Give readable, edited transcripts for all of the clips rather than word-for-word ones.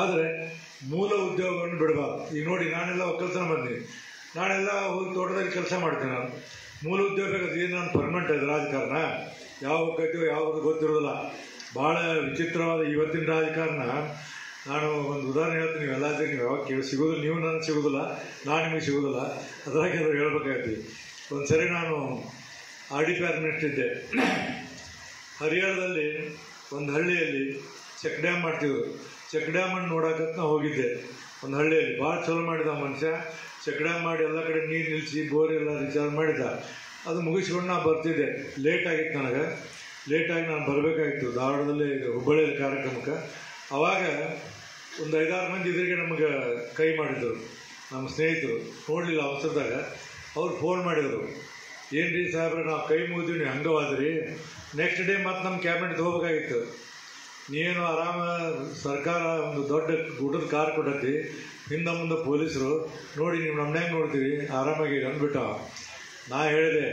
ಆದರೆ ಮೂಲ ಉದ್ಯೋಗವನ್ನು ಬಿಡಬಾರ್ದು. ಈಗ ನೋಡಿ, ನಾನೆಲ್ಲ ಒಕ್ಕಲ್ತನ ಬಂದೀನಿ, ನಾನೆಲ್ಲ ಹೋಗಿ ತೋಟದಲ್ಲಿ ಕೆಲಸ ಮಾಡ್ತೀನಿ. ನಾನು ಮೂಲ ಉದ್ಯೋಗ ಏನು ನಾನು ಪರ್ಮನೆಂಟ್ ಇದೆ ರಾಜಕಾರಣ ಯಾವ ಹೋಗ್ತೈತೋ ಯಾವುದು ಗೊತ್ತಿರೋದಿಲ್ಲ. ಭಾಳ ವಿಚಿತ್ರವಾದ ಇವತ್ತಿನ ರಾಜಕಾರಣ. ನಾನು ಒಂದು ಉದಾಹರಣೆ ಹೇಳ್ತೀನಿ, ನೀವೆಲ್ಲ ನೀವು ಯಾವಾಗ ಸಿಗೋದಿಲ್ಲ, ನೀವು ನನಗೆ ಸಿಗೋದಿಲ್ಲ, ನಾನು ನಿಮಗೆ ಸಿಗೋದಿಲ್ಲ, ಅದ್ರಾಗ ಎಲ್ಲರೂ ಹೇಳ್ಬೇಕಾಗ್ತೀವಿ. ಒಂದು ಸರಿ ನಾನು RD ಮಿನಿಸ್ಟರ್ ಇದ್ದೆ. ಹರಿಯಾಣದಲ್ಲಿ ಒಂದು ಹಳ್ಳಿಯಲ್ಲಿ ಚೆಕ್ ಡ್ಯಾಮ್ ಮಾಡ್ತಿದ್ರು. ಚೆಕ್ ಡ್ಯಾಮನ್ನು ನೋಡೋಕಂತ ನಾವು ಹೋಗಿದ್ದೆ. ಒಂದು ಹಳ್ಳಿಯಲ್ಲಿ ಭಾಳ ಚಲೋ ಮಾಡಿದ ಮನುಷ್ಯ. ಚೆಕ್ ಡ್ಯಾಮ್ ಮಾಡಿ ಎಲ್ಲ ಕಡೆ ನೀರು ನಿಲ್ಲಿಸಿ ಬೋರ್ ಎಲ್ಲ ರಿಚಾರ್ಜ್ ಮಾಡಿದ. ಅದು ಮುಗಿಸ್ಕೊಂಡು ನಾನು ಬರ್ತಿದ್ದೆ. ಲೇಟ್ ಆಗಿತ್ತು ನನಗೆ. ಲೇಟಾಗಿ ನಾನು ಬರಬೇಕಾಗಿತ್ತು ಧಾರವಾಡದಲ್ಲಿ ಹುಬ್ಬಳ್ಳಿಯಲ್ಲಿ ಕಾರ್ಯಕ್ರಮಕ್ಕೆ. ಆವಾಗ ಒಂದು 5-6 ಮಂದಿ ಇದ್ರಿಗೆ ನಮಗೆ ಕೈ ಮಾಡಿದ್ರು ನಮ್ಮ ಸ್ನೇಹಿತರು. ನೋಡಲಿಲ್ಲ ಅವಸರದಾಗ. ಅವ್ರು ಫೋನ್ ಮಾಡಿದರು, ಏನು ರೀ ಸಾಹೇಬ್ರೆ, ನಾವು ಕೈ ಮುಗಿದೀವಿ, ನೀವು ಹಂಗವಾದ್ರಿ, ನೆಕ್ಸ್ಟ್ ಡೇ ಮತ್ತು ನಮ್ಮ ಕ್ಯಾಬಿನೆಟ್ ಹೋಗ್ಬೇಕಾಗಿತ್ತು. ನೀನು ಆರಾಮ ಸರ್ಕಾರ ಒಂದು ದೊಡ್ಡ ಊಟದ ಕಾರ್ ಕೊಟ್ಟತಿ, ಹಿಂದೆ ಮುಂದೆ ಪೊಲೀಸರು, ನೋಡಿ ನೀವು ನಮ್ಮನ್ಯಾಗ ನೋಡ್ತೀವಿ ಆರಾಮಾಗಿ ಅಂದ್ಬಿಟ್ಟ. ನಾ ಹೇಳಿದೆ,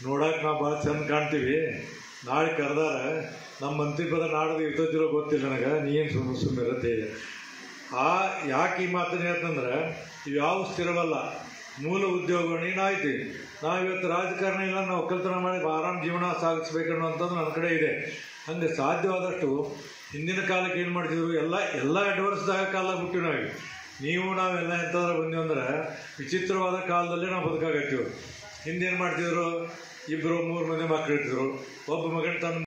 ನೋಡಕ್ಕೆ ನಾವು ಭಾಳ ಚೆಂದ ಕಾಣ್ತೀವಿ, ನಾಳೆ ಕರೆದಾರ ನಮ್ಮ ಮಂತ್ರಿಪದ ನಾಡ್ದು ಇರ್ತದಿರೋ ಗೊತ್ತಿಲ್ಲ ನನಗೆ, ನೀನು ಸುಮ್ಮನಿರತ್ತೆ. ಯಾಕೆ ಈ ಮಾತನ್ನು ಹೇಳ್ತಂದ್ರೆ, ಇವು ಯಾವ ಸ್ಥಿರವಲ್ಲ. ಮೂಲ ಉದ್ಯೋಗಗಳನ್ನ ಆಯ್ತು. ನಾವಿವತ್ತು ರಾಜಕಾರಣ ಇಲ್ಲ, ನಾವು ಒಕ್ಕಲ್ತನ ಮಾಡಿ ಆರಾಮ ಜೀವನ ಸಾಗಿಸ್ಬೇಕನ್ನುವಂಥದ್ದು ನನ್ನ ಕಡೆ ಇದೆ. ಹಂಗೆ ಸಾಧ್ಯವಾದಷ್ಟು ಹಿಂದಿನ ಕಾಲಕ್ಕೆ ಏನು ಮಾಡ್ತಿದ್ರು, ಎಲ್ಲ ಅಡ್ವಾನ್ಸ್ದಾಗ ಕಾಲ ಬಿಟ್ಟಿವಿ ನಾವೆಲ್ಲ ಎಂಥದ್ರ ಬಂದೀವಿ ಅಂದ್ರೆ ವಿಚಿತ್ರವಾದ ಕಾಲದಲ್ಲೇ ನಾವು ಬದುಕಾಗತ್ತೀವಿ. ಹಿಂದೇನು ಮಾಡ್ತಿದ್ರು, 2-3 ಮಂದಿ ಮಕ್ಕಳು ಇರ್ತಿದ್ರು. ಒಬ್ಬ ಮಗನ ತನ್ನ